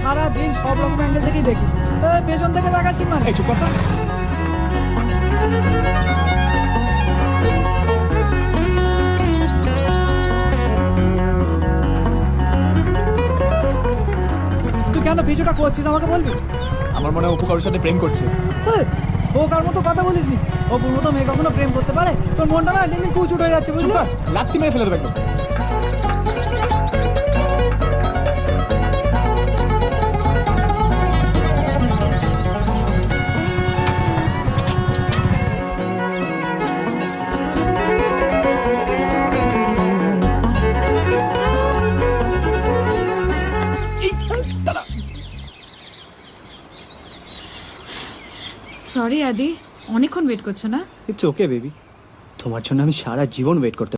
সারাদিন সব রকম অ্যাঙ্গেল থেকেই দেখিস, পেছন থেকে দেখার কি মানে? চুপ কর তো। তুই কেন পিছুটা করছিস আমাকে বলবি? আমার মনে হয় অপু কারোর সাথে প্রেম করছে। ও কার মতো কথা বলিস নি, অপুর মতো মেয়ে কখনো প্রেম করতে পারে? তোর মনটা না দিন দিন কুচুট হয়ে যাচ্ছে, চুপ বুঝলি? কর, লাত্তি মেরে ফেলে দেবো একদম। সরি আদি, অনেকক্ষণ ওয়েট করছো না? ইটস ওকে বেবি, তোমার জন্য আমি সারা জীবন ওয়েট করতে